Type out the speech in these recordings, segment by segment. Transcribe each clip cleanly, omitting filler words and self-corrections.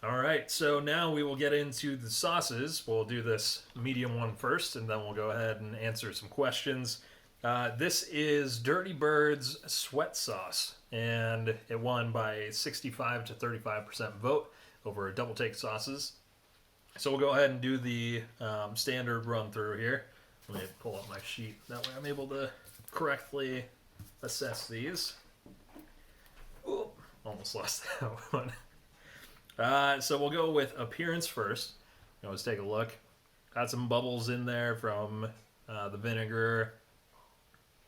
All right, so now we will get into the sauces. We'll do this medium one first, and then we'll go ahead and answer some questions. This is Dirty Bird's Swett sauce, and it won by a 65 to 35% vote over double take sauces. So we'll go ahead and do the standard run through here. Let me pull up my sheet. That way I'm able to correctly assess these. Ooh, almost lost that one. So we'll go with appearance first. Let's take a look. Got some bubbles in there from the vinegar.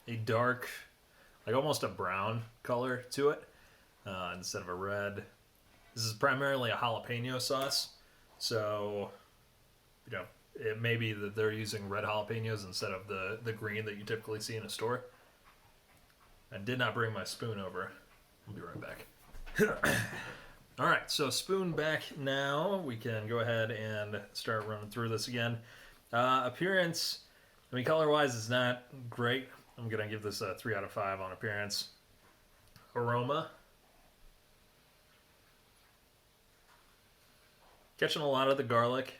A dark, like almost a brown color to it instead of a red. This is primarily a jalapeno sauce. So, it may be that they're using red jalapenos instead of the green that you typically see in a store. I did not bring my spoon over. I'll be right back. All right, so spoon back now. We can go ahead and start running through this again. Appearance, color-wise is not great. I'm going to give this a 3 out of 5 on appearance. Aroma. Catching a lot of the garlic,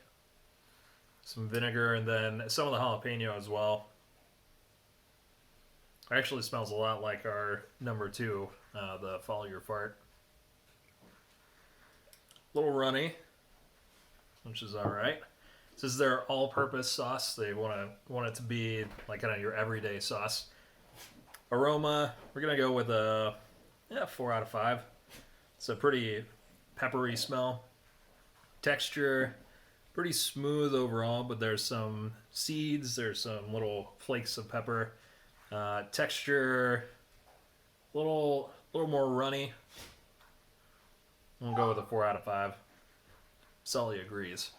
some vinegar, and then some of the jalapeno as well. Actually smells a lot like our number 2, the Follow Your Fart. A little runny, which is all right. This is their all-purpose sauce. They want it to be like kind of your everyday sauce. Aroma, we're gonna go with a 4 out of 5. It's a pretty peppery smell. Texture, pretty smooth overall, but there's some seeds, there's some little flakes of pepper. Texture, little more runny. We'll go with a 4 out of 5. Sully agrees.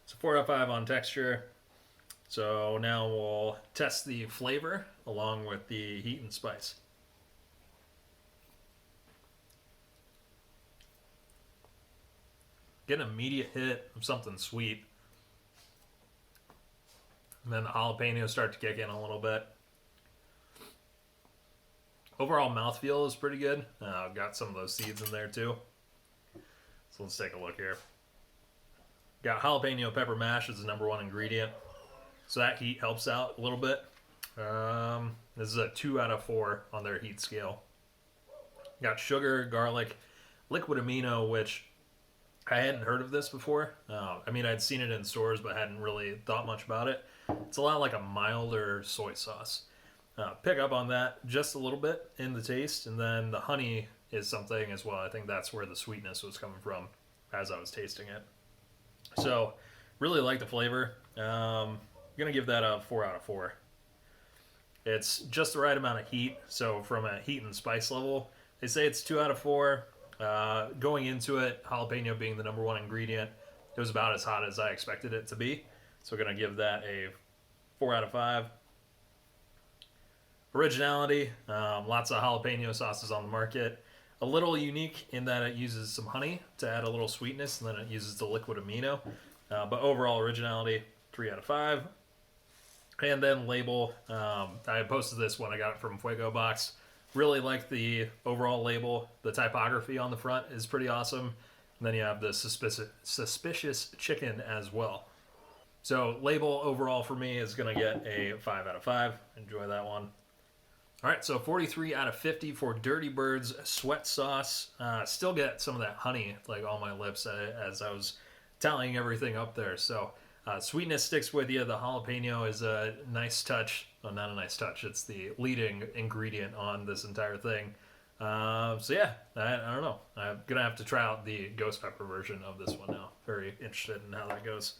So 4 out of 5 on texture. So now we'll test the flavor along with the heat and spice. Get an immediate hit of something sweet. And then the jalapenos start to kick in a little bit. Overall mouthfeel is pretty good. I've got some of those seeds in there too. So let's take a look here. Got jalapeno pepper mash as the number 1 ingredient. So that heat helps out a little bit. This is a 2 out of 4 on their heat scale. Got sugar, garlic, liquid amino, which I hadn't heard of this before. I'd seen it in stores, but hadn't really thought much about it. It's a lot like a milder soy sauce. Pick up on that just a little bit in the taste, and then the honey is something as well. I think that's where the sweetness was coming from as I was tasting it. So, really like the flavor. I'm going to give that a 4 out of 4. It's just the right amount of heat. So, from a heat and spice level, they say it's 2 out of 4. Going into it, jalapeno being the number 1 ingredient, it was about as hot as I expected it to be. So, we're going to give that a 4 out of 5. Originality, lots of jalapeno sauces on the market. A little unique in that it uses some honey to add a little sweetness, and then it uses the liquid amino. But overall originality, 3 out of 5. And then label, I posted this when I got it from Fuego Box. Really like the overall label. The typography on the front is pretty awesome. And then you have the suspicious chicken as well. So label overall for me is going to get a 5 out of 5. Enjoy that one. All right, so 43 out of 50 for Dirty Bird's Swett sauce. Still get some of that honey like on my lips as I was tallying everything up there. So sweetness sticks with you. The jalapeno is a nice touch. Well, not a nice touch. It's the leading ingredient on this entire thing. I don't know. I'm going to have to try out the ghost pepper version of this one now. Very interested in how that goes.